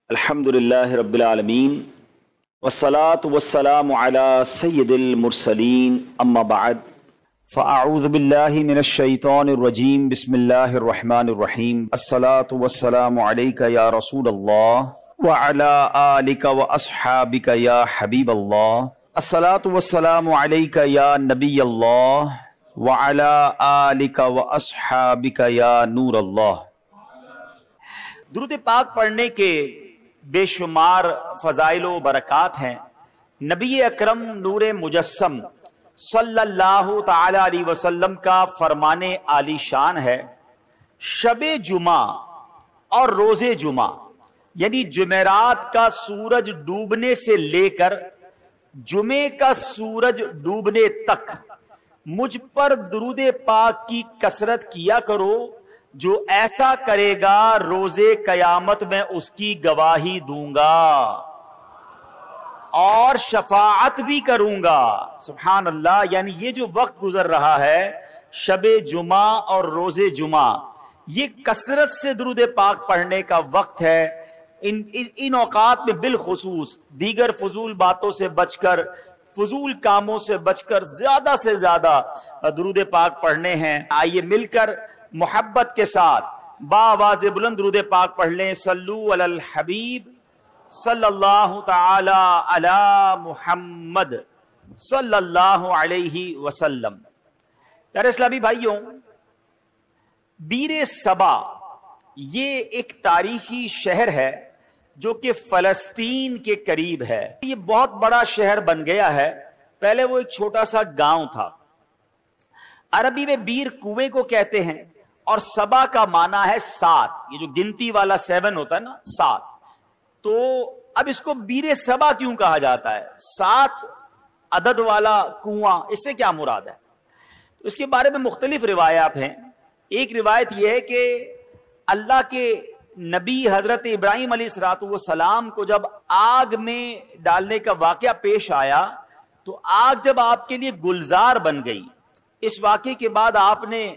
الحمدللہ رب العالمین والصلاة والسلام علی سید المرسلین اما بعد فاعوذ باللہ من الشیطان الرجیم بسم اللہ الرحمن الرحیم الصلاة والسلام علیک یا رسول اللہ وعلی آلک واصحابک یا حبیب اللہ الصلاة والسلام علیک یا نبی اللہ وعلی آلک واصحابک یا نور اللہ۔ درود پاک پڑھنے کے بے شمار فضائل و برکات ہیں۔ نبی اکرم نور مجسم صلی اللہ تعالی علیہ وسلم کا فرمان عالی شان ہے، شب جمعہ اور روز جمعہ یعنی جمعرات کا سورج ڈوبنے سے لے کر جمعے کا سورج ڈوبنے تک مجھ پر درود پاک کی کثرت کیا کرو، جو ایسا کرے گا روز قیامت میں اس کی گواہی دوں گا اور شفاعت بھی کروں گا۔ سبحان اللہ۔ یعنی یہ جو وقت گزر رہا ہے شب جمعہ اور روز جمعہ، یہ کثرت سے درود پاک پڑھنے کا وقت ہے۔ ان اوقات میں بالخصوص دیگر فضول باتوں سے بچ کر، فضول کاموں سے بچ کر زیادہ سے زیادہ درود پاک پڑھنے ہیں۔ آئیے مل کر محبت کے ساتھ بآواز بلند درود پاک پڑھ لیں۔ صلو علی الحبیب صلی اللہ تعالی علی محمد صلی اللہ علیہ وسلم۔ پیارے اسلامی بھائیوں، بیر صبا یہ ایک تاریخی شہر ہے جو کہ فلسطین کے قریب ہے۔ یہ بہت بڑا شہر بن گیا ہے۔ پہلے وہ ایک چھوٹا سا گاؤں تھا۔ عربی میں بیر کنویں کو کہتے ہیں، اور صبا کا معنی ہے 7، یہ جو گنتی والا 7 ہوتا ہے نا، 7۔ تو اب اس کو بیر صبا کیوں کہا جاتا ہے؟ 7 عدد والا کنواں، اس سے کیا مراد ہے؟ تو اس کے بارے میں مختلف روایات ہیں۔ ایک روایت یہ ہے کہ اللہ کے نبی حضرت ابراہیم علیہ السلام کو جب آگ میں ڈالنے کا واقعہ پیش آیا تو آگ جب آپ کے لیے گلزار بن گئی، اس واقعے کے بعد آپ نے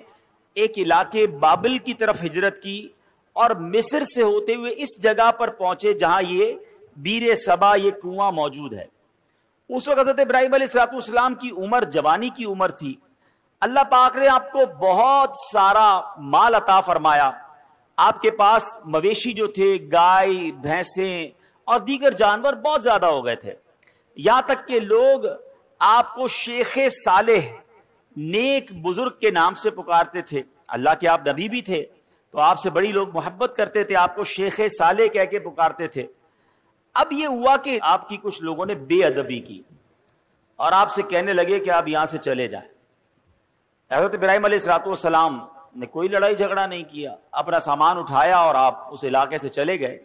ایک علاقے بابل کی طرف ہجرت کی اور مصر سے ہوتے ہوئے اس جگہ پر پہنچے جہاں یہ بیر صبا، یہ کنواں موجود ہے۔ اس وقت حضرت ابراہیم علیہ السلام کی عمر جوانی کی عمر تھی۔ اللہ پاک نے آپ کو بہت سارا مال عطا فرمایا۔ آپ کے پاس مویشی جو تھے، گائے، بھینسیں اور دیگر جانور بہت زیادہ ہو گئے تھے، یہاں تک کہ لوگ آپ کو شیخ صالح، نیک بزرگ کے نام سے پکارتے تھے۔ اللہ کے آپ نبی بھی تھے تو آپ سے بڑی لوگ محبت کرتے تھے، آپ کو شیخ صالح کہہ کے پکارتے تھے۔ اب یہ ہوا کہ آپ کی کچھ لوگوں نے بے ادبی کی اور آپ سے کہنے لگے کہ آپ یہاں سے چلے جائیں۔ حضرت ابراہیم علیہ السلام نے کوئی لڑائی جھگڑا نہیں کیا، اپنا سامان اٹھایا اور آپ اس علاقے سے چلے گئے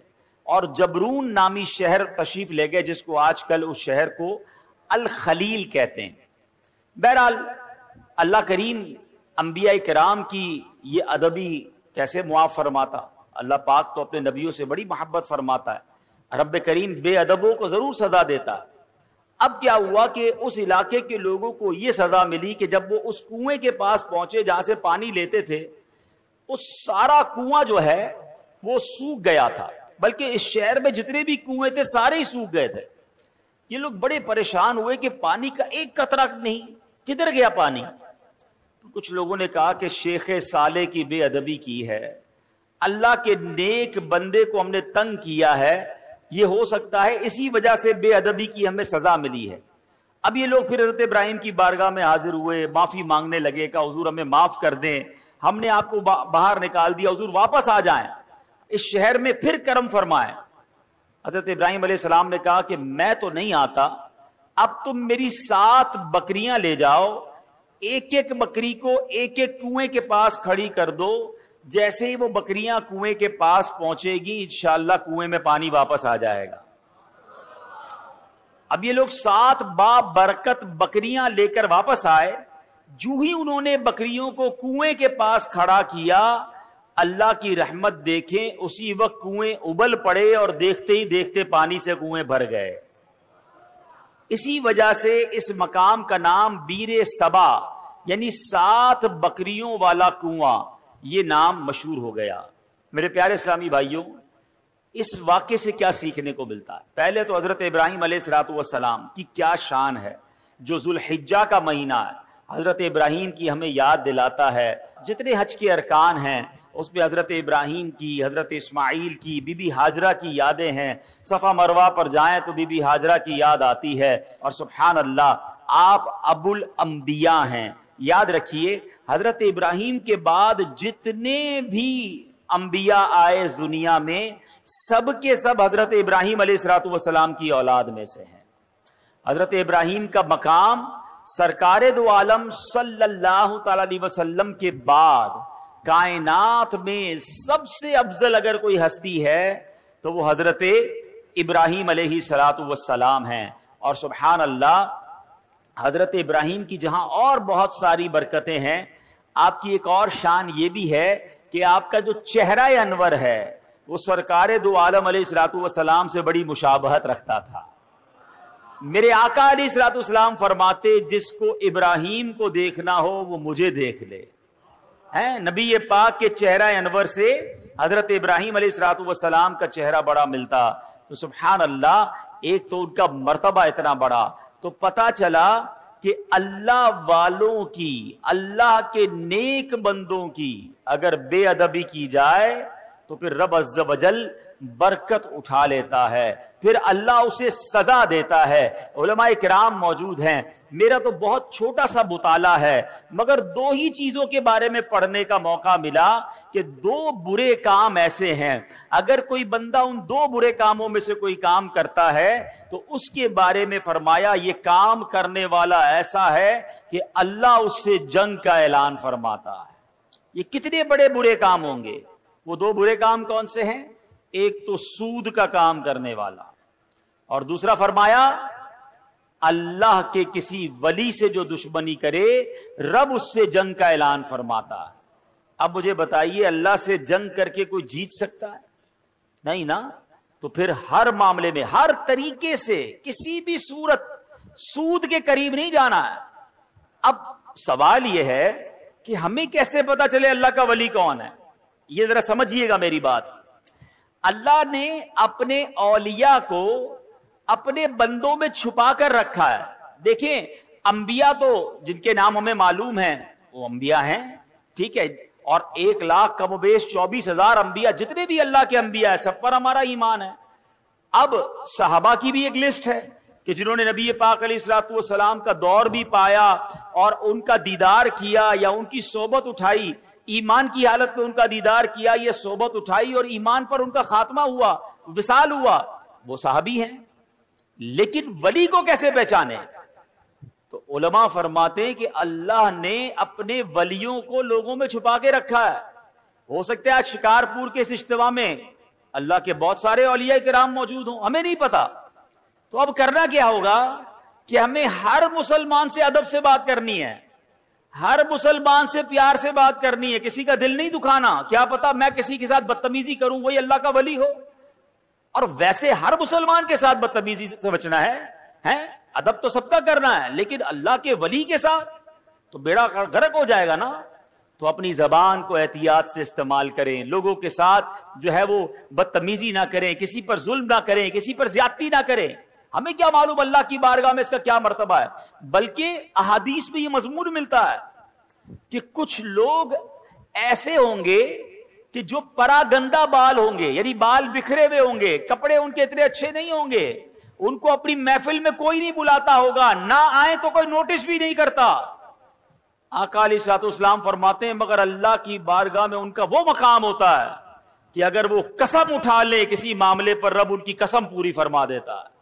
اور جبرون نامی شہر تشریف لے گئے، جس کو آج کل اس شہر کو الخلیل کہتے ہیں۔ بہرحال اللہ کریم انبیاء کرام کی یہ ادبی کیسے معاف فرماتا؟ اللہ پاک تو اپنے نبیوں سے بڑی محبت فرماتا ہے۔ رب کریم بے ادبوں کو ضرور سزا دیتا ہے۔ اب کیا ہوا کہ اس علاقے کے لوگوں کو یہ سزا ملی کہ جب وہ اس کنویں کے پاس پہنچے جہاں سے پانی لیتے تھے، اس سارا کنواں جو ہے وہ سوکھ گیا تھا، بلکہ اس شہر میں جتنے بھی کنویں تھے سارے ہی سوکھ گئے تھے۔ یہ لوگ بڑے پریشان ہوئے کہ پانی کا ایک قطرہ نہیں، کدھر گیا پانی؟ کچھ لوگوں نے کہا کہ شیخ صالح کی بے ادبی کی ہے، اللہ کے نیک بندے کو ہم نے تنگ کیا ہے، یہ ہو سکتا ہے اسی وجہ سے بے ادبی کی ہمیں سزا ملی ہے۔ اب یہ لوگ پھر حضرت ابراہیم کی بارگاہ میں حاضر ہوئے، معافی مانگنے لگے کہ حضور ہمیں معاف کر دیں، ہم نے آپ کو باہر نکال دیا، حضور واپس آ جائیں، اس شہر میں پھر کرم فرمائیں۔ حضرت ابراہیم علیہ السلام نے کہا کہ میں تو نہیں آتا، اب تم میری 7 بکریاں لے جاؤ، ایک ایک بکری کو ایک ایک کنویں کے پاس کھڑی کر دو، جیسے ہی وہ بکریاں کنویں کے پاس پہنچے گی انشاءاللہ کنویں میں پانی واپس آ جائے گا۔ اب یہ لوگ 7 بابرکت بکریاں لے کر واپس آئے۔ جو ہی انہوں نے بکریوں کو کنویں کے پاس کھڑا کیا، اللہ کی رحمت دیکھیں، اسی وقت کنویں ابل پڑے اور دیکھتے ہی دیکھتے پانی سے کنویں بھر گئے۔ اسی وجہ سے اس مقام کا نام بیر صبا یعنی 7 بکریوں والا کنواں، یہ نام مشہور ہو گیا۔ میرے پیارے اسلامی بھائیوں، اس واقعے سے کیا سیکھنے کو ملتا ہے؟ پہلے تو حضرت ابراہیم علیہ الصلوۃ والسلام کی کیا شان ہے، جو ذوالحجہ کا مہینہ ہے حضرت ابراہیم کی ہمیں یاد دلاتا ہے۔ جتنے حج کے ارکان ہیں اس میں حضرت ابراہیم کی، حضرت اسماعیل کی، بی بی ہاجرہ کی یادیں ہیں۔ صفا مروہ پر جائیں تو بی بی ہاجرہ کی یاد آتی ہے، اور سبحان اللہ آپ ابو الانبیاء ہیں۔ یاد رکھیے حضرت ابراہیم کے بعد جتنے بھی انبیاء آئے اس دنیا میں، سب کے سب حضرت ابراہیم علیہ الصلوۃ والسلام کی اولاد میں سے ہیں۔ حضرت ابراہیم کا مقام سرکار دو عالم صلی اللہ تعالی علیہ وسلم کے بعد کائنات میں سب سے افضل اگر کوئی ہستی ہے تو وہ حضرت ابراہیم علیہ الصلوۃ والسلام ہیں۔ اور سبحان اللہ حضرت ابراہیم کی جہاں اور بہت ساری برکتیں ہیں، آپ کی ایک اور شان یہ بھی ہے کہ آپ کا جو چہرہ انور ہے وہ سرکار دو عالم علیہ الصلوۃ والسلام سے بڑی مشابہت رکھتا تھا۔ میرے آقا علیہ الصلوۃ والسلام فرماتے جس کو ابراہیم کو دیکھنا ہو وہ مجھے دیکھ لے۔ نبی پاک کے چہرہ انور سے حضرت ابراہیم علیہ الصلوۃ والسلام کا چہرہ بڑا ملتا۔ تو سبحان اللہ، ایک تو ان کا مرتبہ اتنا بڑا، تو پتہ چلا کہ اللہ والوں کی، اللہ کے نیک بندوں کی اگر بے ادبی کی جائے تو پھر رب عز و جل برکت اٹھا لیتا ہے، پھر اللہ اسے سزا دیتا ہے۔ علماء کرام موجود ہیں، میرا تو بہت چھوٹا سا مطالعہ ہے مگر دو ہی چیزوں کے بارے میں پڑھنے کا موقع ملا کہ دو برے کام ایسے ہیں، اگر کوئی بندہ ان دو برے کاموں میں سے کوئی کام کرتا ہے تو اس کے بارے میں فرمایا یہ کام کرنے والا ایسا ہے کہ اللہ اس سے جنگ کا اعلان فرماتا ہے۔ یہ کتنے بڑے برے کام ہوں گے؟ وہ دو برے کام کون سے ہیں؟ ایک تو سود کا کام کرنے والا، اور دوسرا فرمایا اللہ کے کسی ولی سے جو دشمنی کرے رب اس سے جنگ کا اعلان فرماتا ہے۔ اب مجھے بتائیے اللہ سے جنگ کر کے کوئی جیت سکتا ہے؟ نہیں نا۔ تو پھر ہر معاملے میں ہر طریقے سے کسی بھی صورت سود کے قریب نہیں جانا ہے۔ اب سوال یہ ہے کہ ہمیں کیسے پتا چلے اللہ کا ولی کون ہے؟ یہ ذرا سمجھیے گا میری بات۔ اللہ نے اپنے اولیاء کو اپنے بندوں میں چھپا کر رکھا ہے۔ دیکھیں انبیاء تو جن کے نام ہمیں معلوم ہیں وہ انبیاء ہیں، ٹھیک ہے، اور 1,00,000 کم و بیش 24,000 انبیاء، جتنے بھی اللہ کے انبیاء ہیں سب پر ہمارا ایمان ہے۔ اب صحابہ کی بھی ایک لسٹ ہے کہ جنہوں نے نبی پاک علیہ الصلوۃ والسلام کا دور بھی پایا اور ان کا دیدار کیا یا ان کی صحبت اٹھائی، ایمان کی حالت میں ان کا دیدار کیا، یہ صحبت اٹھائی اور ایمان پر ان کا خاتمہ ہوا، وصال ہوا، وہ صحابی ہیں۔ لیکن ولی کو کیسے پہچانے؟ تو علماء فرماتے ہیں کہ اللہ نے اپنے ولیوں کو لوگوں میں چھپا کے رکھا ہے۔ ہو سکتا ہے آج شکارپور کے اس اجتماع میں اللہ کے بہت سارے اولیاء کرام موجود ہوں، ہمیں نہیں پتا۔ تو اب کرنا کیا ہوگا کہ ہمیں ہر مسلمان سے ادب سے بات کرنی ہے، ہر مسلمان سے پیار سے بات کرنی ہے، کسی کا دل نہیں دکھانا۔ کیا پتا میں کسی کے ساتھ بدتمیزی کروں وہی اللہ کا ولی ہو، اور ویسے ہر مسلمان کے ساتھ بدتمیزی سے بچنا ہے، ادب تو سب کا کرنا ہے، لیکن اللہ کے ولی کے ساتھ تو بیڑا غرق ہو جائے گا نا۔ تو اپنی زبان کو احتیاط سے استعمال کریں، لوگوں کے ساتھ جو ہے وہ بدتمیزی نہ کریں، کسی پر ظلم نہ کریں، کسی پر زیادتی نہ کریں۔ ہمیں کیا معلوم اللہ کی بارگاہ میں اس کا کیا مرتبہ ہے؟ بلکہ احادیث میں یہ مضمون ملتا ہے کہ کچھ لوگ ایسے ہوں گے کہ جو پراگندہ بال ہوں گے، یعنی بال بکھرے ہوئے ہوں گے، کپڑے ان کے اتنے اچھے نہیں ہوں گے، ان کو اپنی محفل میں کوئی نہیں بلاتا ہوگا، نہ آئے تو کوئی نوٹس بھی نہیں کرتا۔ آقا علیہ الصلوۃ والسلام فرماتے ہیں مگر اللہ کی بارگاہ میں ان کا وہ مقام ہوتا ہے کہ اگر وہ قسم اٹھا لے کسی معاملے پر رب ان کی قسم پوری فرما دیتا ہے۔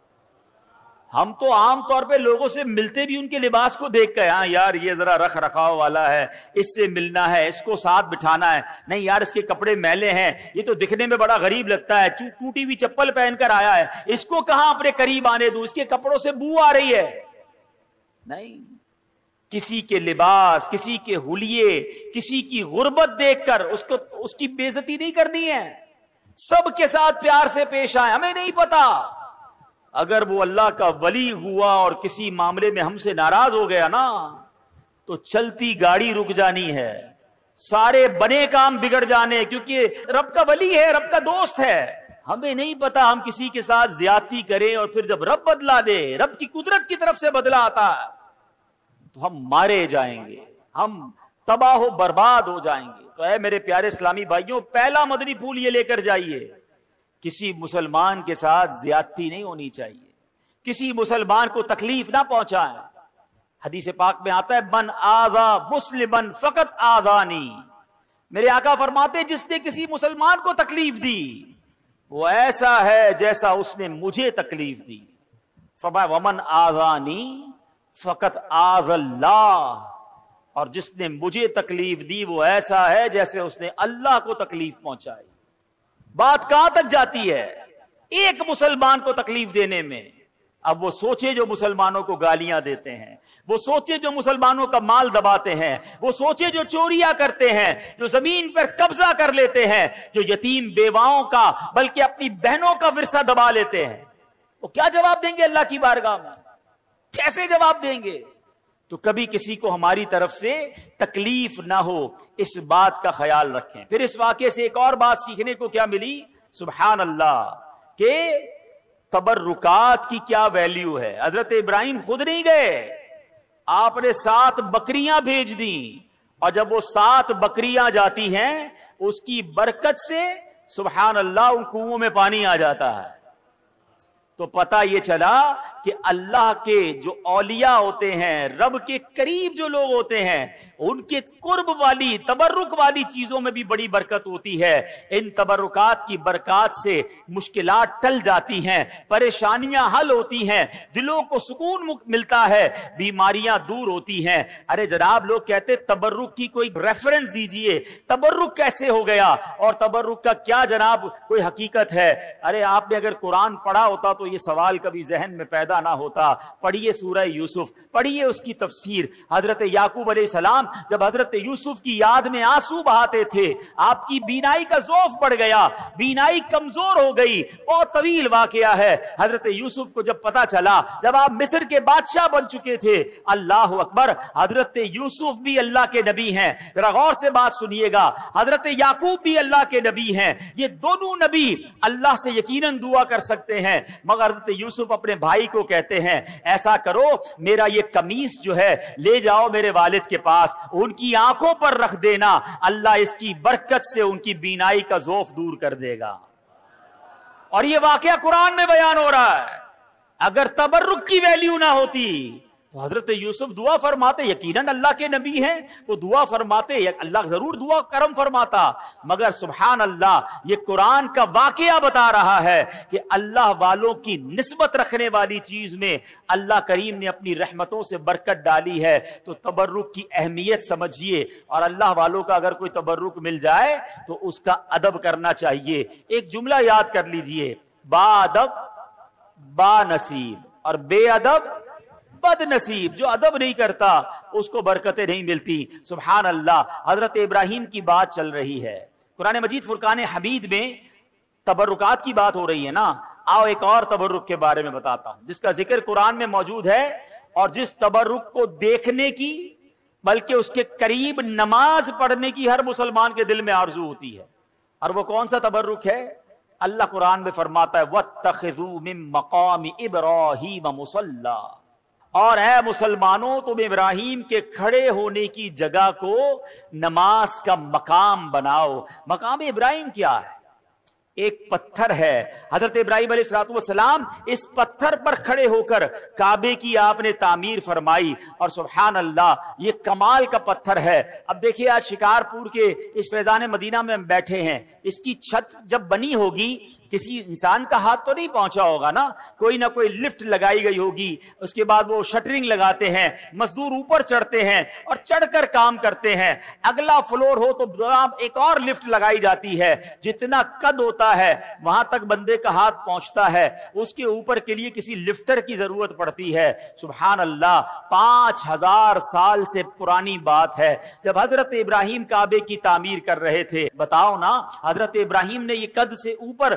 ہم تو عام طور پہ لوگوں سے ملتے بھی ان کے لباس کو دیکھ کر، ہاں یار یہ ذرا رکھ رکھاؤ والا ہے، اس سے ملنا ہے، اس کو ساتھ بٹھانا ہے، نہیں یار اس کے کپڑے میلے ہیں، یہ تو دکھنے میں بڑا غریب لگتا ہے، ٹوٹی ہوئی چپل پہن کر آیا ہے، اس کو کہاں اپنے قریب آنے دوں، اس کے کپڑوں سے بو آ رہی ہے۔ نہیں، کسی کے لباس، کسی کے حلیے، کسی کی غربت دیکھ کر اس کی بے عزتی نہیں کرنی ہے، سب کے ساتھ پیار سے پیش آئے۔ ہمیں نہیں پتا اگر وہ اللہ کا ولی ہوا اور کسی معاملے میں ہم سے ناراض ہو گیا نا تو چلتی گاڑی رک جانی ہے، سارے بنے کام بگڑ جانے، کیونکہ رب کا ولی ہے، رب کا دوست ہے۔ ہمیں نہیں پتا ہم کسی کے ساتھ زیادتی کریں اور پھر جب رب بدلا دے، رب کی قدرت کی طرف سے بدلا آتا ہے تو ہم مارے جائیں گے، ہم تباہ و برباد ہو جائیں گے۔ تو اے میرے پیارے اسلامی بھائیوں، پہلا مدنی پھول یہ لے کر جائیے، کسی مسلمان کے ساتھ زیادتی نہیں ہونی چاہیے، کسی مسلمان کو تکلیف نہ پہنچائیں۔ حدیث پاک میں آتا ہے من آذا مسلمن فقط آذانی، میرے آقا فرماتے جس نے کسی مسلمان کو تکلیف دی وہ ایسا ہے جیسا اس نے مجھے تکلیف دی۔ فرمایا ومن آذانی فقط آذ اللہ، اور جس نے مجھے تکلیف دی وہ ایسا ہے جیسے اس نے اللہ کو تکلیف پہنچائی۔ بات کہاں تک جاتی ہے؟ ایک مسلمان کو تکلیف دینے میں۔ اب وہ سوچے جو مسلمانوں کو گالیاں دیتے ہیں، وہ سوچے جو مسلمانوں کا مال دباتے ہیں، وہ سوچے جو چوریاں کرتے ہیں، جو زمین پر قبضہ کر لیتے ہیں، جو یتیم بیواؤں کا بلکہ اپنی بہنوں کا ورثہ دبا لیتے ہیں، وہ کیا جواب دیں گے اللہ کی بارگاہ میں؟ کیسے جواب دیں گے؟ تو کبھی کسی کو ہماری طرف سے تکلیف نہ ہو، اس بات کا خیال رکھیں۔ پھر اس واقعے سے ایک اور بات سیکھنے کو کیا ملی؟ سبحان اللہ، کہ تبرکات کی کیا ویلیو ہے۔ حضرت ابراہیم خود نہیں گئے، آپ نے 7 بکریاں بھیج دیں، اور جب وہ 7 بکریاں جاتی ہیں اس کی برکت سے سبحان اللہ ان کنووں میں پانی آ جاتا ہے۔ تو پتہ یہ چلا کہ اللہ کے جو اولیاء ہوتے ہیں، رب کے قریب جو لوگ ہوتے ہیں، ان کے قرب والی تبرک والی چیزوں میں بھی بڑی برکت ہوتی ہے۔ ان تبرکات کی برکات سے مشکلات ٹل جاتی ہیں، پریشانیاں حل ہوتی ہیں، دلوں کو سکون ملتا ہے، بیماریاں دور ہوتی ہیں۔ ارے جناب لوگ کہتے تبرک کی کوئی ریفرنس دیجئے، تبرک کیسے ہو گیا اور تبرک کا کیا جناب کوئی حقیقت ہے؟ ارے آپ نے اگر قرآن پڑھا ہوتا تو یہ سوال کبھی ذہن میں پیدا نہ ہوتا۔ پڑھیے سورہ یوسف، پڑھیے اس کی تفسیر۔ حضرت یعقوب علیہ السلام جب حضرت یوسف کی یاد میں آنسو بہاتے تھے، آپ کی بینائی کا ضعف بڑھ گیا، بینائی کمزور ہو گئی۔ بہت طویل واقعہ ہے۔ حضرت یوسف کو جب پتا چلا، جب آپ مصر کے بادشاہ بن چکے تھے، اللہ اکبر، حضرت یوسف بھی اللہ کے نبی ہیں، ذرا غور سے بات سنیے گا، حضرت یعقوب بھی اللہ کے نبی ہیں، یہ دونوں نبی اللہ سے یقیناً دعا کر سکتے ہیں، مگر حضرت یوسف اپنے بھائی کو کہتے ہیں ایسا کرو میرا یہ قمیص جو ہے لے جاؤ میرے والد کے پاس، ان کی آنکھوں پر رکھ دینا، اللہ اس کی برکت سے ان کی بینائی کا ضعف دور کر دے گا۔ اور یہ واقعہ قرآن میں بیان ہو رہا ہے۔ اگر تبرک کی ویلیو نہ ہوتی تو حضرت یوسف دعا فرماتے، یقیناً اللہ کے نبی ہیں، وہ دعا فرماتے، اللہ ضرور دعا کرم فرماتا، مگر سبحان اللہ یہ قرآن کا واقعہ بتا رہا ہے کہ اللہ والوں کی نسبت رکھنے والی چیز میں اللہ کریم نے اپنی رحمتوں سے برکت ڈالی ہے۔ تو تبرک کی اہمیت سمجھیے، اور اللہ والوں کا اگر کوئی تبرک مل جائے تو اس کا ادب کرنا چاہیے۔ ایک جملہ یاد کر لیجئے، با ادب با نصیب، اور بے ادب بد نصیب۔ جو ادب نہیں کرتا اس کو برکتیں نہیں ملتی۔ سبحان اللہ، حضرت ابراہیم کی بات چل رہی ہے، قرآن مجید فرقان حمید میں تبرکات کی بات ہو رہی ہے نا۔ آؤ ایک اور تبرک کے بارے میں بتاتا ہوں جس کا ذکر قرآن میں موجود ہے، اور جس تبرک کو دیکھنے کی بلکہ اس کے قریب نماز پڑھنے کی ہر مسلمان کے دل میں آرزو ہوتی ہے۔ اور وہ کون سا تبرک ہے؟ اللہ قرآن میں فرماتا ہے وَاتَّخِذُوا مِن مَقَامِ إِبْرَاهِيمَ مُصَلًّى، اور اے مسلمانوں تم ابراہیم کے کھڑے ہونے کی جگہ کو نماز کا مقام بناؤ۔ مقام ابراہیم کیا ہے؟ ایک پتھر ہے، حضرت ابراہیم علیہ السلام اس پتھر پر کھڑے ہو کر کعبے کی آپ نے تعمیر فرمائی، اور سبحان اللہ یہ کمال کا پتھر ہے۔ اب دیکھیے آج شکارپور کے اس فیضان مدینہ میں ہم بیٹھے ہیں، اس کی چھت جب بنی ہوگی کسی انسان کا ہاتھ تو نہیں پہنچا ہوگا نا، کوئی نہ کوئی لفٹ لگائی گئی ہوگی، اس کے بعد وہ شٹرنگ لگاتے ہیں، مزدور اوپر چڑھتے ہیں اور چڑھ کر کام کرتے ہیں، اگلا فلور ہو تو ایک اور لفٹ لگائی جاتی ہے، جتنا قد ہوتا ہے وہاں تک بندے کا ہاتھ پہنچتا ہے، اس کے اوپر کے لیے کسی لفٹر کی ضرورت پڑتی ہے۔ سبحان اللہ، 5000 سال سے پرانی بات ہے جب حضرت ابراہیم کعبے کی تعمیر کر رہے تھے۔ بتاؤ نا، حضرت ابراہیم نے یہ قد سے اوپر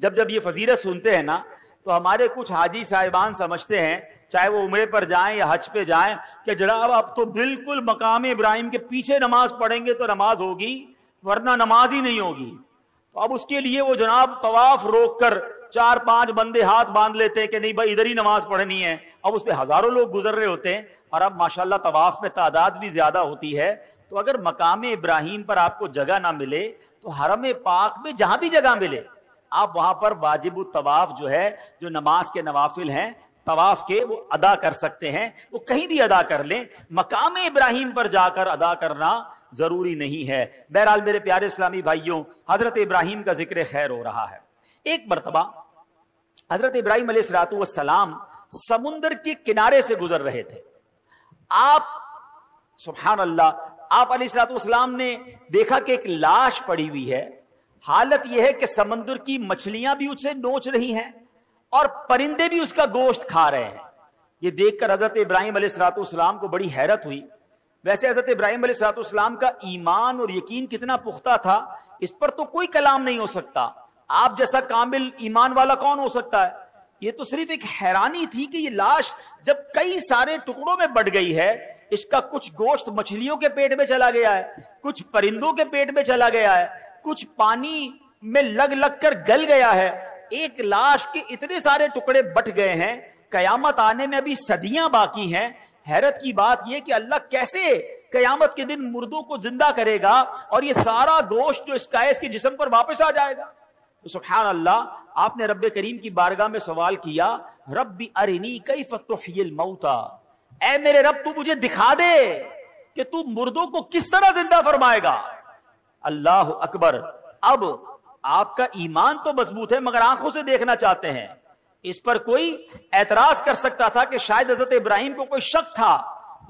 جب جب یہ فضیلت سنتے ہیں نا تو ہمارے کچھ حاجی صاحبان سمجھتے ہیں چاہے وہ عمرے پر جائیں یا حج پہ جائیں کہ جناب اب تو بالکل مقام ابراہیم کے پیچھے نماز پڑھیں گے تو نماز ہوگی ورنہ نماز ہی نہیں ہوگی. تو اب اس کے لیے وہ جناب طواف روک کر 4-5 بندے ہاتھ باندھ لیتے ہیں کہ نہیں بھائی ادھر ہی نماز پڑھنی ہے. اب اس پہ ہزاروں لوگ گزر رہے ہوتے ہیں اور اب ماشاءاللہ طواف میں تعداد بھی زیادہ ہوتی ہے. تو اگر مقام ابراہیم پر آپ کو جگہ نہ ملے تو حرم پاک میں جہاں بھی جگہ ملے آپ وہاں پر واجب الطواف جو ہے جو نماز کے نوافل ہیں طواف کے وہ ادا کر سکتے ہیں. وہ کہیں بھی ادا کر لیں, مقام ابراہیم پر جا کر ادا کرنا ضروری نہیں ہے. بہرحال میرے پیارے اسلامی بھائیوں, حضرت ابراہیم کا ذکر خیر ہو رہا ہے. ایک مرتبہ حضرت ابراہیم علیہ الصلوۃ والسلام سمندر کے کنارے سے گزر رہے تھے. آپ سبحان اللہ, آپ علیہ الصلوۃ والسلام نے دیکھا کہ ایک لاش پڑی ہوئی ہے. حالت یہ ہے کہ سمندر کی مچھلیاں بھی اسے نوچ رہی ہیں اور پرندے بھی اس کا گوشت کھا رہے ہیں. یہ دیکھ کر حضرت ابراہیم علیہ الصلوۃ والسلام کو بڑی حیرت ہوئی. ویسے حضرت ابراہیم علیہ الصلوۃ والسلام کا ایمان اور یقین کتنا پختہ تھا اس پر تو کوئی کلام نہیں ہو سکتا. آپ جیسا کامل ایمان والا کون ہو سکتا ہے؟ یہ تو صرف ایک حیرانی تھی کہ یہ لاش جب کئی سارے ٹکڑوں میں بٹ گئی ہے, اس کا کچھ گوشت مچھلیوں کے پیٹ میں چلا گیا ہے, کچھ پرندوں کے پیٹ میں چلا گیا ہے, کچھ پانی میں لگ کر گل گیا ہے. ایک لاش کے اتنے سارے ٹکڑے بٹ گئے ہیں, قیامت آنے میں ابھی صدیاں باقی ہیں. حیرت کی بات یہ کہ اللہ کیسے قیامت کے دن مردوں کو زندہ کرے گا اور یہ سارا گوشت جو اس کے جسم پر واپس آ جائے گا. تو سبحان اللہ, آپ نے رب کریم کی بارگاہ میں سوال کیا, ربی ارنی کیف تحیی الموتى, اے میرے رب تو مجھے دکھا دے کہ تو مردوں کو کس طرح زندہ فرمائے گا. اللہ اکبر. اب آپ کا ایمان تو مضبوط ہے مگر آنکھوں سے دیکھنا چاہتے ہیں. اس پر کوئی اعتراض کر سکتا تھا کہ شاید حضرت ابراہیم کو کوئی شک تھا,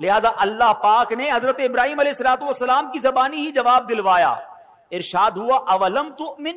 لہذا اللہ پاک نے حضرت ابراہیم علیہ الصلوۃ والسلام کی زبانی ہی جواب دلوایا. ارشاد ہوا اولم تؤمن,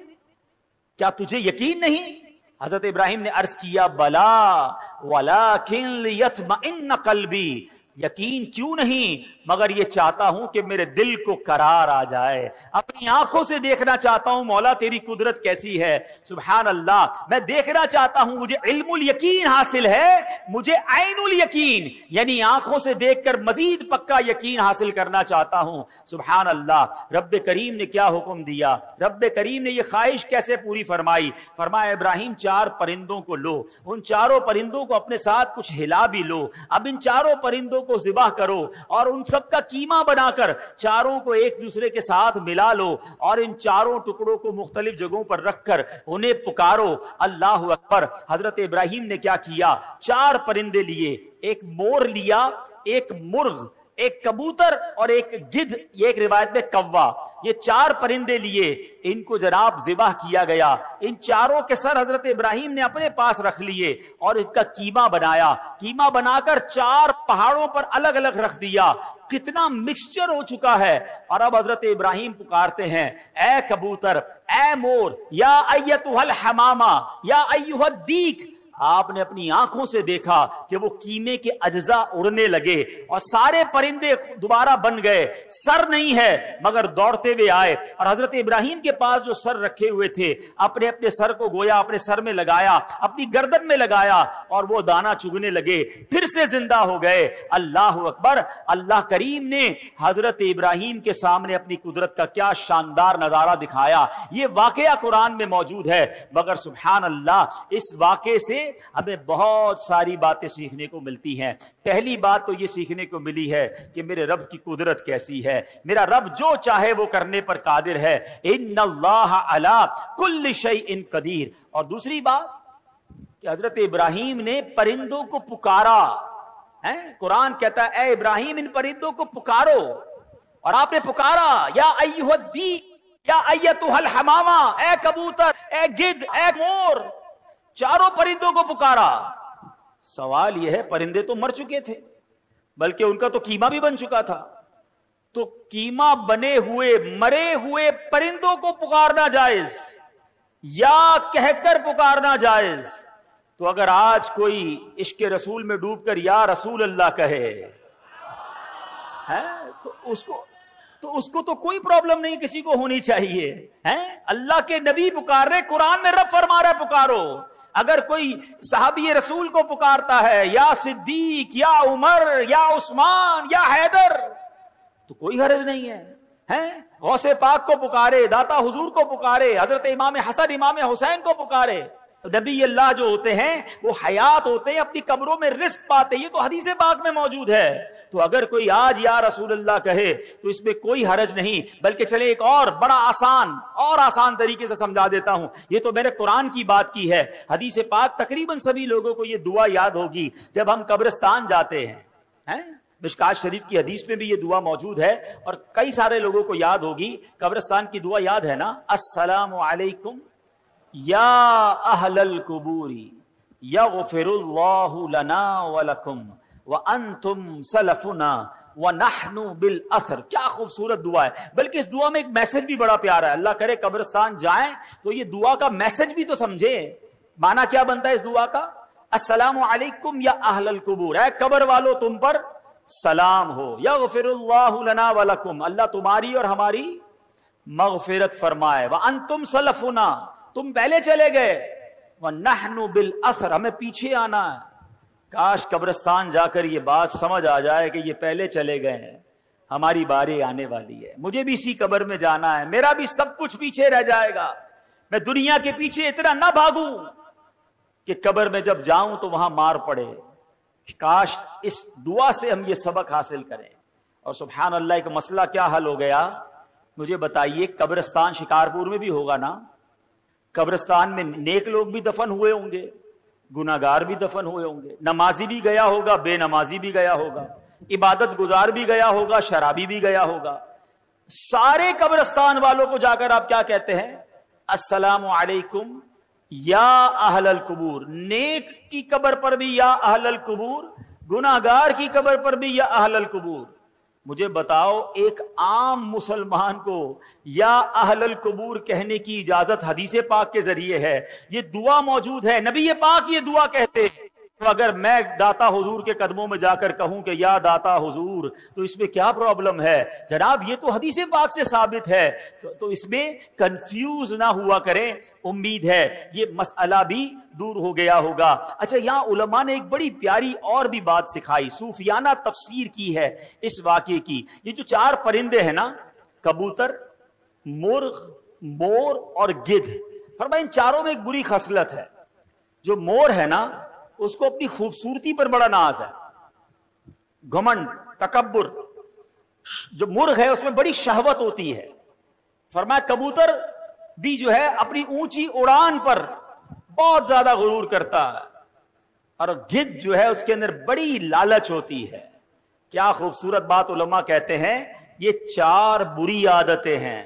کیا تجھے یقین نہیں؟ حضرت ابراہیم نے عرض کیا بلا ولکن لیطمئن قلبی, یقین کیوں نہیں مگر یہ چاہتا ہوں کہ میرے دل کو قرار آ جائے, اپنی آنکھوں سے دیکھنا چاہتا ہوں مولا تیری قدرت کیسی ہے. سبحان اللہ, میں دیکھنا چاہتا ہوں, مجھے علم الیقین حاصل ہے, مجھے عین الیقین یعنی آنکھوں سے دیکھ کر مزید پکا یقین حاصل کرنا چاہتا ہوں. سبحان اللہ. رب کریم نے کیا حکم دیا, رب کریم نے یہ خواہش کیسے پوری فرمائی؟ فرمایا ابراہیم 4 پرندوں کو لو, ان 4 پرندوں کو اپنے ساتھ کچھ ہلا بھی لو, اب ان 4 پرندوں کو ذبح کرو اور ان سب کا قیمہ بنا کر 4 کو ایک دوسرے کے ساتھ ملا لو اور ان 4 ٹکڑوں کو مختلف جگہوں پر رکھ کر انہیں پکارو. اللہ اکبر. حضرت ابراہیم نے کیا کیا, 4 پرندے لیے, ایک مور لیا, ایک مرغ, ایک کبوتر اور ایک گدھ, یہ ایک روایت میں کوا, یہ 4 پرندے لیے, ان کو جناب ذبح کیا گیا. ان 4 کے سر حضرت ابراہیم نے اپنے پاس رکھ لیے اور اس کا قیمہ بنایا. قیمہ بنا کر 4 پہاڑوں پر الگ الگ رکھ دیا. کتنا مکسچر ہو چکا ہے. اور اب حضرت ابراہیم پکارتے ہیں, اے کبوتر, اے مور, یا ایتھا الحمامہ, یا ایھا الدیک. آپ نے اپنی آنکھوں سے دیکھا کہ وہ قیمے کے اجزاء اڑنے لگے اور سارے پرندے دوبارہ بن گئے. سر نہیں ہے مگر دوڑتے ہوئے آئے اور حضرت ابراہیم کے پاس جو سر رکھے ہوئے تھے اپنے اپنے سر کو گویا اپنے سر میں لگایا, اپنی گردن میں لگایا اور وہ دانہ چگنے لگے, پھر سے زندہ ہو گئے. اللہ اکبر. اللہ کریم نے حضرت ابراہیم کے سامنے اپنی قدرت کا کیا شاندار نظارہ دکھایا. یہ واقعہ قرآن میں موجود ہے مگر سبحان اللہ اس واقعے سے ہمیں بہت ساری باتیں سیکھنے کو ملتی ہیں. پہلی بات تو یہ سیکھنے کو ملی ہے کہ میرے رب کی قدرت کیسی ہے. میرا رب جو چاہے وہ کرنے پر قادر ہے. ان اللہ علی کل شیء قدیر. اور دوسری بات کہ حضرت ابراہیم نے پرندوں کو پکارا. قرآن کہتا ہے اے ابراہیم ان پرندوں کو پکارو, اور آپ نے پکارا یا ایھا الدیک, یا ایتھا الحمامہ, اے کبوتر, اے گدھ, اے مور, 4 پرندوں کو پکارا. سوال یہ ہے پرندے تو مر چکے تھے بلکہ ان کا تو قیمہ بھی بن چکا تھا, تو قیمہ بنے ہوئے مرے ہوئے پرندوں کو پکارنا جائز یا کہہ کر پکارنا جائز؟ تو اگر آج کوئی عشق رسول میں ڈوب کر یا رسول اللہ کہے تو تو اس کو تو کوئی پرابلم نہیں کسی کو ہونی چاہیے ہیں. اللہ کے نبی پکار رہے, قرآن میں رب فرما رہا ہے پکارو. اگر کوئی صحابی رسول کو پکارتا ہے یا صدیق یا عمر یا عثمان یا حیدر تو کوئی حرج نہیں ہے. غوث پاک کو پکارے, داتا حضور کو پکارے, حضرت امام حسن امام حسین کو پکارے. نبی اللہ جو ہوتے ہیں وہ حیات ہوتے ہیں, اپنی قبروں میں رزق پاتے, یہ تو حدیث پاک میں موجود ہے. تو اگر کوئی آج یا رسول اللہ کہے تو اس میں کوئی حرج نہیں, بلکہ چلے ایک اور بڑا آسان طریقے سے سمجھا دیتا ہوں. یہ تو میں نے قرآن کی بات کی ہے. حدیث پاک تقریباً سبھی لوگوں کو یہ دعا یاد ہوگی جب ہم قبرستان جاتے ہیں. مشکات شریف کی حدیث میں بھی یہ دعا موجود ہے اور کئی سارے لوگوں کو یاد ہوگی. قبرستان کی دعا یاد ہے نا, السلام علیکم یا اہل القبور یغفر اللہ لنا ولکم وانتم سلفنا ونحن بالاثر. کیا خوبصورت دعا ہے. بلکہ اس دعا میں ایک میسج بھی بڑا پیارا ہے. اللہ کرے قبرستان جائیں تو یہ دعا کا میسج بھی تو سمجھے. معنی کیا بنتا ہے اس دعا کا؟ السلام علیکم یا اہل القبور, اے قبر والو تم پر سلام ہو. یغفر اللہ لنا ولکم, اللہ تمہاری اور ہماری مغفرت فرمائے. وانتم سلفنا, تم پہلے چلے گئے. وَنَحْنُ بِالْأَثْرِ, ہمیں پیچھے آنا ہے. کاش قبرستان جا کر یہ بات سمجھ آ جائے کہ یہ پہلے چلے گئے ہیں, ہماری باری آنے والی ہے, مجھے بھی اسی قبر میں جانا ہے, میرا بھی سب کچھ پیچھے رہ جائے گا. میں دنیا کے پیچھے اتنا نہ بھاگوں کہ قبر میں جب جاؤں تو وہاں مار پڑے. کاش اس دعا سے ہم یہ سبق حاصل کریں. اور سبحان اللہ, ایک مسئلہ کیا حل ہو گیا مجھے بتائیے. قبرستان شکارپور میں بھی ہوگا نا, قبرستان میں نیک لوگ بھی دفن ہوئے ہوں گے, گناہگار بھی دفن ہوئے ہوں گے, نمازی بھی گیا ہوگا, بے نمازی بھی گیا ہوگا, عبادت گزار بھی گیا ہوگا, شرابی بھی گیا ہوگا. سارے قبرستان والوں کو جا کر آپ کیا کہتے ہیں؟ السلام علیکم یا اہل القبور. نیک کی قبر پر بھی یا اہل القبور, گناہگار کی قبر پر بھی یا اہل القبور. مجھے بتاؤ ایک عام مسلمان کو یا اہل القبور کہنے کی اجازت حدیث پاک کے ذریعے ہے. یہ دعا موجود ہے, نبی پاک یہ دعا کہتے ہیں. تو اگر میں داتا حضور کے قدموں میں جا کر کہوں کہ یا داتا حضور, تو اس میں کیا پرابلم ہے جناب؟ یہ تو حدیث پاک سے ثابت ہے. تو اس میں کنفیوز نہ ہوا کریں. امید ہے یہ مسئلہ بھی دور ہو گیا ہوگا. اچھا, یہاں علماء نے ایک بڑی پیاری اور بھی بات سکھائی, صوفیانہ تفسیر کی ہے اس واقعے کی. یہ جو 4 پرندے ہیں نا, کبوتر, مرغ, مور اور گدھ, فرمایا ان چاروں میں ایک بری خصلت ہے. جو مور ہے نا اس کو اپنی خوبصورتی پر بڑا ناز ہے, گھمنڈ, تکبر. جو مرغ ہے اس میں بڑی شہوت ہوتی ہے. فرمایا کبوتر بھی جو ہے اپنی اونچی اڑان پر بہت زیادہ غرور کرتا ہے, اور گدھ جو ہے اس کے اندر بڑی لالچ ہوتی ہے. کیا خوبصورت بات علماء کہتے ہیں, یہ 4 بری عادتیں ہیں.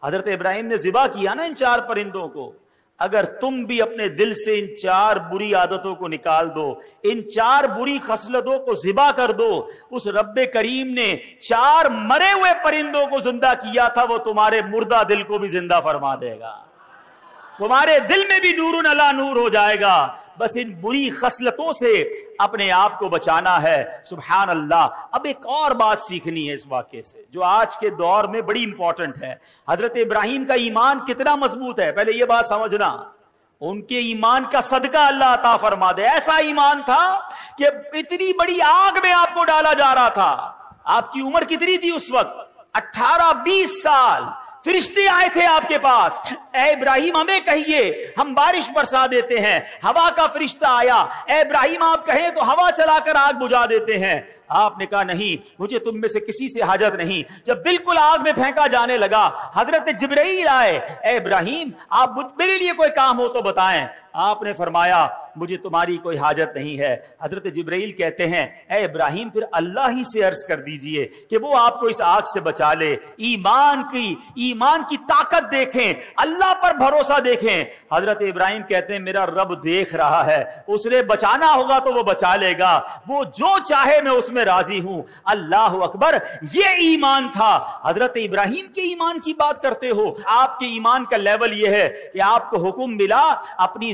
حضرت ابراہیم نے ذبح کیا نا ان 4 پرندوں کو. اگر تم بھی اپنے دل سے ان 4 بری عادتوں کو نکال دو, ان 4 بری خصلتوں کو ذبح کر دو, اس رب کریم نے 4 مرے ہوئے پرندوں کو زندہ کیا تھا, وہ تمہارے مردہ دل کو بھی زندہ فرما دے گا. تمہارے دل میں بھی نور علی نور ہو جائے گا. بس ان بری خصلتوں سے اپنے آپ کو بچانا ہے. سبحان اللہ. اب ایک اور بات سیکھنی ہے اس واقعے سے جو آج کے دور میں بڑی امپورٹنٹ ہے. حضرت ابراہیم کا ایمان کتنا مضبوط ہے, پہلے یہ بات سمجھنا. ان کے ایمان کا صدقہ اللہ عطا فرما دے. ایسا ایمان تھا کہ اتنی بڑی آگ میں آپ کو ڈالا جا رہا تھا. آپ کی عمر کتنی تھی اس وقت؟ 18-20 سال. فرشتے آئے تھے آپ کے پاس, اے ابراہیم ہمیں کہیے ہم بارش برسا دیتے ہیں. ہوا کا فرشتہ آیا, اے ابراہیم آپ کہیں تو ہوا چلا کر آگ بجھا دیتے ہیں. آپ نے کہا نہیں, مجھے تم میں سے کسی سے حاجت نہیں. جب بالکل آگ میں پھینکا جانے لگا, حضرت جبرائیل آئے, اے ابراہیم آپ میرے لیے کوئی کام ہو تو بتائیں. آپ نے فرمایا مجھے تمہاری کوئی حاجت نہیں ہے. حضرت جبرائیل کہتے ہیں اے ابراہیم پھر اللہ ہی سے عرض کر دیجئے کہ وہ آپ کو اس آگ سے بچا لے. ایمان کی طاقت دیکھیں, اللہ پر بھروسہ دیکھیں. حضرت ابراہیم کہتے ہیں میرا رب دیکھ رہا ہے, اس نے بچانا ہوگا تو وہ بچا لے گا, وہ جو چاہے میں اس میں راضی ہوں. اللہ اکبر. یہ ایمان تھا. حضرت ابراہیم کے ایمان کی بات کرتے ہو, آپ کے ایمان کا لیول یہ ہے کہ آپ کو حکم ملا اپنی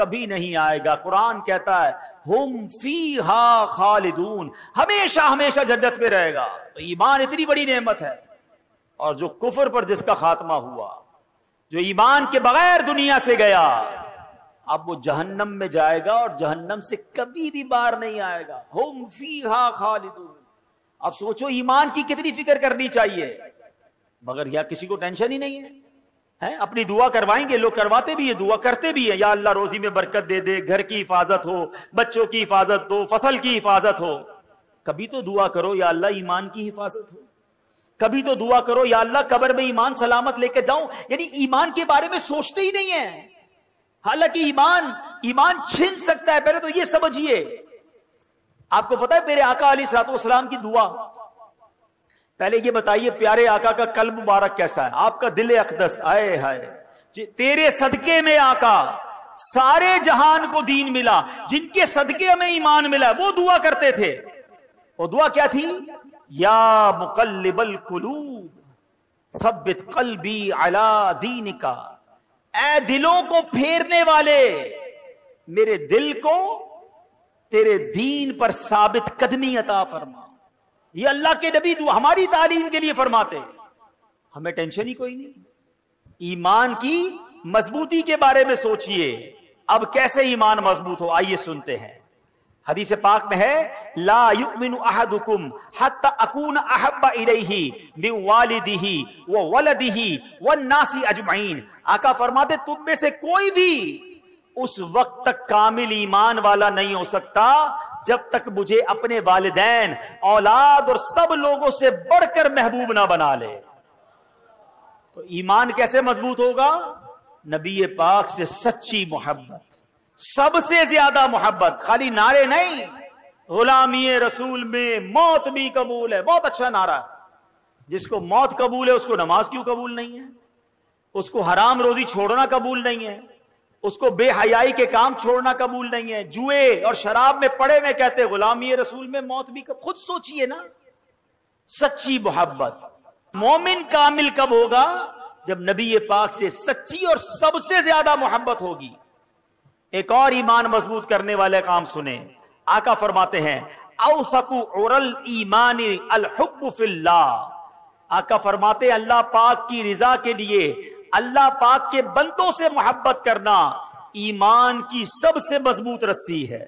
کبھی نہیں آئے گا. قرآن کہتا ہے ہم فیہا خالدون, ہمیشہ ہمیشہ جنت میں رہے گا. تو ایمان اتنی بڑی نعمت ہے, اور جو کفر پر جس کا خاتمہ ہوا, جو ایمان کے بغیر دنیا سے گیا, اب وہ جہنم میں جائے گا اور جہنم سے کبھی بھی باہر نہیں آئے گا. ہم فیہا خالدون. اب سوچو ایمان کی کتنی فکر کرنی چاہیے, مگر یا کسی کو ٹینشن ہی نہیں ہے. اپنی دعا کروائیں گے, لوگ کرواتے بھی ہیں, دعا کرتے بھی ہیں, یا اللہ روزی میں برکت دے دے, گھر کی حفاظت ہو, بچوں کی حفاظت ہو, فصل کی حفاظت ہو. کبھی تو دعا کرو یا اللہ ایمان کی حفاظت ہو. کبھی تو دعا کرو یا اللہ قبر میں ایمان سلامت لے کے جاؤں. یعنی ایمان کے بارے میں سوچتے ہی نہیں ہیں. حالانکہ ایمان چھن سکتا ہے. پہلے تو یہ سمجھیے, آپ کو پتا ہے میرے آقا علیہ الصلوۃ والسلام کی دعا, پہلے یہ بتائیے پیارے آقا کا قلب مبارک کیسا ہے, آپ کا دل اقدس, آئے ہائے تیرے صدقے میں آقا سارے جہان کو دین ملا, جن کے صدقے میں ایمان ملا. وہ دعا کرتے تھے. وہ دعا کیا تھی؟ یا مقلب القلوب ثبت قلبی علی دینک, اے دلوں کو پھیرنے والے, میرے دل کو تیرے دین پر ثابت قدمی عطا فرما. یہ اللہ کے نبی دعا ہماری تعلیم کے لیے فرماتے. ہمیں ٹینشن ہی کوئی نہیں. ایمان کی مضبوطی کے بارے میں سوچئے. اب کیسے ایمان مضبوط ہو, آئیے سنتے ہیں. حدیث پاک میں ہے لا یؤمن احدکم حتی اکون احب الیہ من والدہ وولدہ والناس اجمعین. آقا فرماتے تم میں سے کوئی بھی اس وقت تک کامل ایمان والا نہیں ہو سکتا جب تک مجھے اپنے والدین, اولاد اور سب لوگوں سے بڑھ کر محبوب نہ بنا لے. تو ایمان کیسے مضبوط ہوگا؟ نبی پاک سے سچی محبت, سب سے زیادہ محبت. خالی نعرے نہیں, غلامی رسول میں موت بھی قبول ہے. بہت اچھا نعرہ ہے. جس کو موت قبول ہے اس کو نماز کیوں قبول نہیں ہے؟ اس کو حرام روزی چھوڑنا قبول نہیں ہے؟ اس کو بے حیائی کے کام چھوڑنا قبول نہیں ہے؟ جوئے اور شراب میں پڑے میں کہتے غلامی رسول میں موت بھی خود سوچئے نا. سچی محبت. مومن کامل کب ہوگا؟ جب نبی پاک سے سچی اور سب سے زیادہ محبت ہوگی. ایک اور ایمان مضبوط کرنے والے کام سنیں. آقا فرماتے ہیں اوثق عر الایمان الحب فی اللہ. آقا فرماتے ہیں اللہ پاک کی رضا کے لیے اللہ پاک کے بندوں سے محبت کرنا ایمان کی سب سے مضبوط رسی ہے.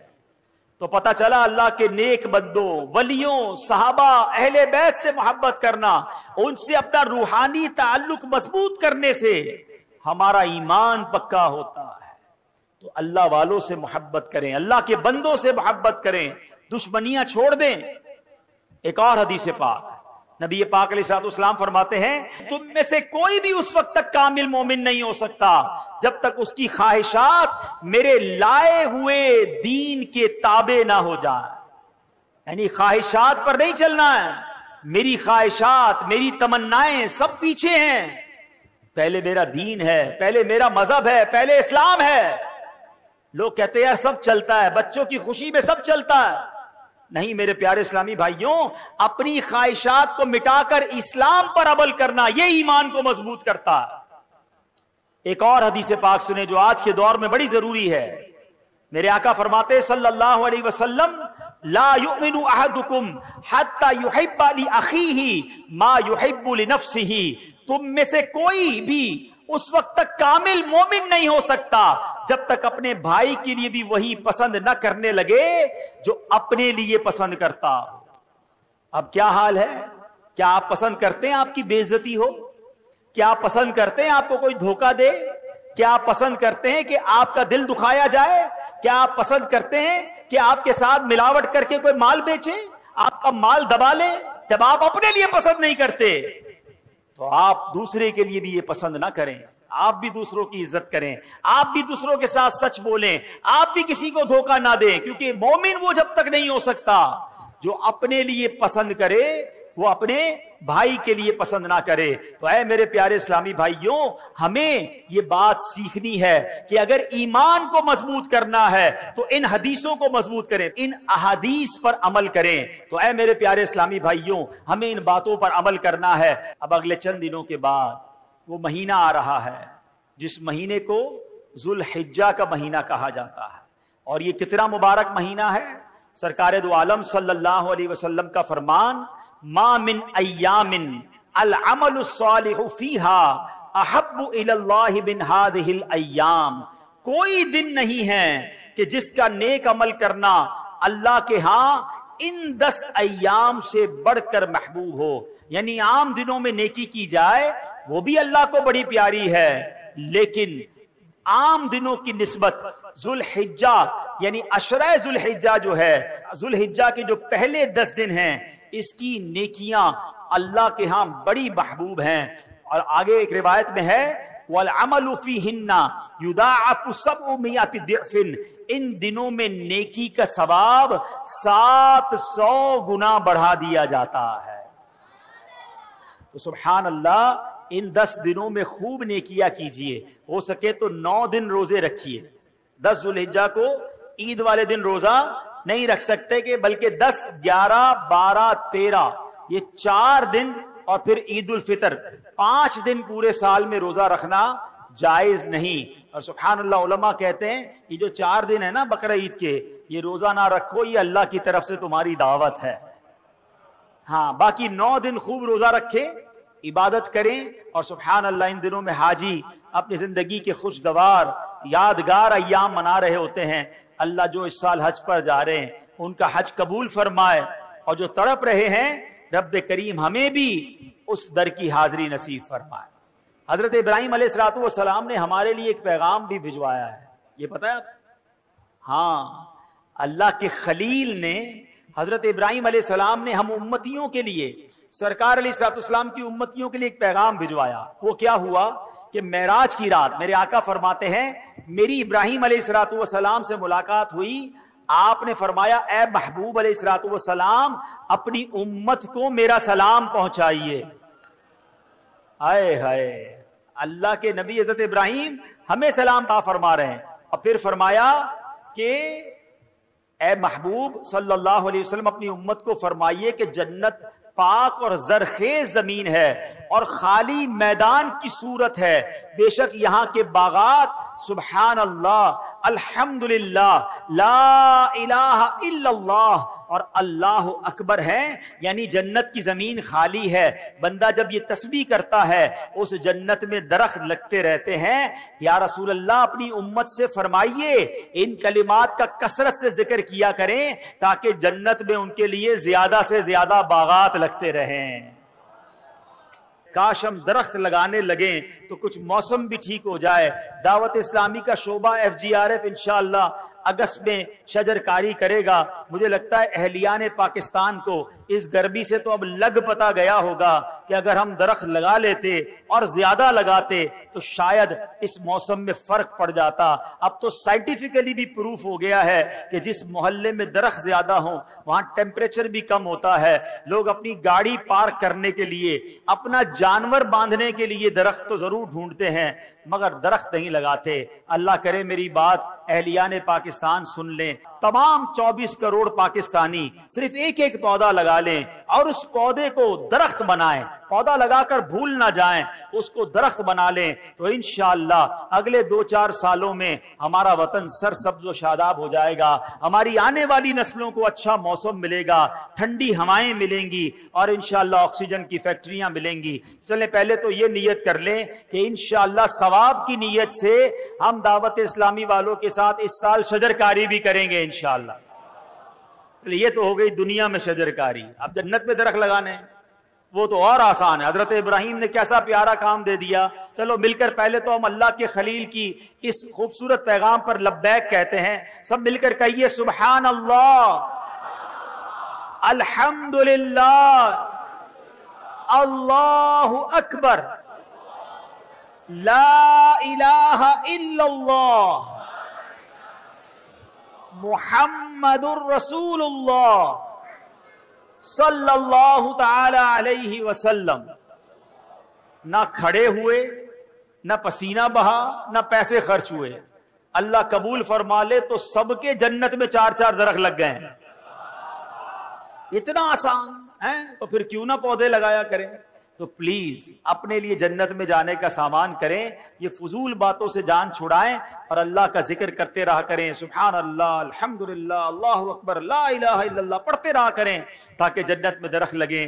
تو پتہ چلا اللہ کے نیک بندوں, ولیوں, صحابہ, اہل بیت سے محبت کرنا, ان سے اپنا روحانی تعلق مضبوط کرنے سے ہمارا ایمان پکا ہوتا ہے. تو اللہ والوں سے محبت کریں, اللہ کے بندوں سے محبت کریں, دشمنیاں چھوڑ دیں. ایک اور حدیث پاک نبی پاک علیہ الصلوۃ والسلام فرماتے ہیں تم میں سے کوئی بھی اس وقت تک کامل مومن نہیں ہو سکتا جب تک اس کی خواہشات میرے لائے ہوئے دین کے تابع نہ ہو جائیں. یعنی خواہشات پر نہیں چلنا ہے. میری خواہشات, میری تمنائیں سب پیچھے ہیں. پہلے میرا دین ہے, پہلے میرا مذہب ہے, پہلے اسلام ہے. لوگ کہتے ہیں سب چلتا ہے, بچوں کی خوشی میں سب چلتا ہے. نہیں میرے پیارے اسلامی بھائیوں, اپنی خواہشات کو مٹا کر اسلام پر عمل کرنا یہ ایمان کو مضبوط کرتا ہے. ایک اور حدیث پاک سنیں جو آج کے دور میں بڑی ضروری ہے. میرے آقا فرماتے صلی اللہ علیہ وسلم لا یؤمن احدکم حتی یحب لاخیہ ما یحب لنفسہ. تم میں سے کوئی بھی اس وقت تک کامل مومن نہیں ہو سکتا جب تک اپنے بھائی کے لیے بھی وہی پسند نہ کرنے لگے جو اپنے لیے پسند کرتا. اب کیا حال ہے؟ کیا آپ پسند کرتے ہیں آپ کی بے عزتی ہو؟ کیا آپ پسند کرتے ہیں آپ کو کوئی دھوکہ دے؟ کیا آپ پسند کرتے ہیں کہ آپ کا دل دکھایا جائے؟ کیا آپ پسند کرتے ہیں کہ آپ کے ساتھ ملاوٹ کر کے کوئی مال بیچے, آپ کا مال دبا لے؟ جب آپ اپنے لیے پسند نہیں کرتے تو آپ دوسرے کے لیے بھی یہ پسند نہ کریں. آپ بھی دوسروں کی عزت کریں, آپ بھی دوسروں کے ساتھ سچ بولیں, آپ بھی کسی کو دھوکہ نہ دیں. کیونکہ مومن وہ جب تک نہیں ہو سکتا جو اپنے لیے پسند کرے وہ اپنے بھائی کے لیے پسند نہ کرے. تو اے میرے پیارے اسلامی بھائیوں, ہمیں یہ بات سیکھنی ہے کہ اگر ایمان کو مضبوط کرنا ہے تو ان حدیثوں کو مضبوط کریں, ان احادیث پر عمل کریں. تو اے میرے پیارے اسلامی بھائیوں, ہمیں ان باتوں پر عمل کرنا ہے. اب اگلے چند دنوں کے بعد وہ مہینہ آ رہا ہے جس مہینے کو ذوالحجہ کا مہینہ کہا جاتا ہے. اور یہ کتنا مبارک مہینہ ہے. سرکار دو عالم صلی اللہ علیہ وسلم کا فرمان، ما من ایام العمل الصالح فیہا احب الی اللہ من ہذہ الایام. کوئی دن نہیں ہے کہ جس کا نیک عمل کرنا اللہ کے ہاں ان 10 ایام سے بڑھ کر محبوب ہو. یعنی عام دنوں میں نیکی کی جائے وہ بھی اللہ کو بڑی پیاری ہے، لیکن عام دنوں کی نسبت ذوالحجہ یعنی عشرہ ذوالحجہ جو ہے، ذوالحجہ کے جو پہلے 10 دن ہیں، اس کی نیکیاں اللہ کے ہاں بڑی محبوب ہیں. اور آگے ایک روایت میں ہے وَالْعَمَلُ فِيهِنَّ يُضَاعَفُ 700 ضِعْفٍ. ان دنوں میں نیکی کا ثواب 700 گنا بڑھا دیا جاتا ہے. تو سبحان اللہ، ان 10 دنوں میں خوب نیکیاں کیجئے. ہو سکے تو 9 دن روزے رکھیے. 10 ذوالحجہ کو عید والے دن روزہ نہیں رکھ سکتے کہ بلکہ 10 11 12 13 یہ 4 دن اور پھر عید الفطر 5 دن پورے سال میں روزہ رکھنا جائز نہیں. اور سبحان اللہ، علماء کہتے ہیں یہ جو 4 دن ہے نا بقرہ عید کے، یہ روزہ نہ رکھو، یہ اللہ کی طرف سے تمہاری دعوت ہے. ہاں، باقی 9 دن خوب روزہ رکھیں، عبادت کریں. اور سبحان اللہ، ان دنوں میں حاجی اپنی زندگی کے خوشگوار یادگار ایام منا رہے ہوتے ہیں. اللہ جو اس سال حج پر جا رہے ہیں ان کا حج قبول فرمائے، اور جو تڑپ رہے ہیں رب کریم ہمیں بھی اس در کی حاضری نصیب فرمائے. حضرت ابراہیم علیہ السلام نے ہمارے لیے ایک پیغام بھی بھجوایا ہے، یہ پتہ ہے آپ؟ ہاں، اللہ کے خلیل نے، حضرت ابراہیم علیہ السلام نے ہم امتیوں کے لیے، سرکار علیہ السلام کی امتیوں کے لیے ایک پیغام بھجوایا. وہ کیا ہوا کہ معراج کی رات میرے آقا فرماتے ہیں میری ابراہیم علیہ السلام سے ملاقات ہوئی. آپ نے فرمایا اے محبوب علیہ السلام اپنی امت کو میرا سلام پہنچائیے. آئے ہائے، اللہ کے نبی حضرت ابراہیم ہمیں سلام عطا فرما رہے ہیں. اور پھر فرمایا کہ اے محبوب صلی اللہ علیہ وسلم اپنی امت کو فرمائیے کہ جنت پاک اور زرخیز زمین ہے اور خالی میدان کی صورت ہے. بے شک یہاں کے باغات سبحان اللہ، الحمدللہ، لا الہ الا اللہ اور اللہ اکبر ہیں. یعنی جنت کی زمین خالی ہے. بندہ جب یہ تسبیح کرتا ہے اس جنت میں درخت لگتے رہتے ہیں. یا رسول اللہ اپنی امت سے فرمائیے ان کلمات کا کثرت سے ذکر کیا کریں تاکہ جنت میں ان کے لیے زیادہ سے زیادہ باغات لگتے رہیں. کاش ہم درخت لگانے لگیں تو کچھ موسم بھی ٹھیک ہو جائے. دعوت اسلامی کا شعبہ FGRF انشاءاللہ اگست میں شجر کاری کرے گا. مجھے لگتا ہے اہلیان پاکستان کو اس گرمی سے تو اب لگ پتا گیا ہوگا کہ اگر ہم درخت لگا لیتے اور زیادہ لگاتے تو شاید اس موسم میں فرق پڑ جاتا. اب تو سائنٹیفکلی بھی پروف ہو گیا ہے کہ جس محلے میں درخت زیادہ ہوں وہاں ٹیمپریچر بھی کم ہوتا ہے. لوگ اپنی گاڑی پارک کرنے کے لیے، اپنا جانور باندھنے کے لیے درخت تو ضرور ڈھونڈتے ہیں مگر درخت نہیں لگاتے. اللہ کرے میری بات اہلیان پاکستان سن لیں. تمام 24 کروڑ پاکستانی صرف ایک ایک پودا لگا لیں اور اس پودے کو درخت بنائیں. پودا لگا کر بھول نہ جائیں، اس کو درخت بنا لیں تو انشاءاللہ اگلے 2-4 سالوں میں ہمارا وطن سرسبز و شاداب ہو جائے گا. ہماری آنے والی نسلوں کو اچھا موسم ملے گا، ٹھنڈی ہوائیں ملیں گی اور انشاءاللہ آکسیجن کی فیکٹریاں ملیں گی. چلیں پہلے تو یہ نیت کر لیں کہ انشاءاللہ ثواب کی نیت سے ہم دعوت اسلامی والوں کے ساتھ اس سال شجر کاری بھی کریں گے انشاءاللہ. یہ تو ہو گئی دنیا میں شجر کاری. اب جنت میں درخت لگانے وہ تو اور آسان ہے. حضرت ابراہیم نے کیسا پیارا کام دے دیا. چلو مل کر پہلے تو ہم اللہ کے خلیل کی اس خوبصورت پیغام پر لبیک کہتے ہیں. سب مل کر کہیے سبحان اللہ، الحمدللہ، اللہ اکبر، لا الہ الا اللہ، محمد الرسول اللہ صلی اللہ تعالی علیہ وسلم. نہ کھڑے ہوئے، نہ پسینہ بہا، نہ پیسے خرچ ہوئے. اللہ قبول فرما لے تو سب کے جنت میں 4-4 درخت لگ گئے ہیں. اتنا آسان ہے تو پھر کیوں نہ پودے لگایا کریں. تو پلیز اپنے لیے جنت میں جانے کا سامان کریں، یہ فضول باتوں سے جان چھڑائیں اور اللہ کا ذکر کرتے رہا کریں، سبحان اللہ، الحمدللہ، اللہ اکبر، لا الہ الا اللہ پڑھتے رہا کریں تاکہ جنت میں درخت لگیں۔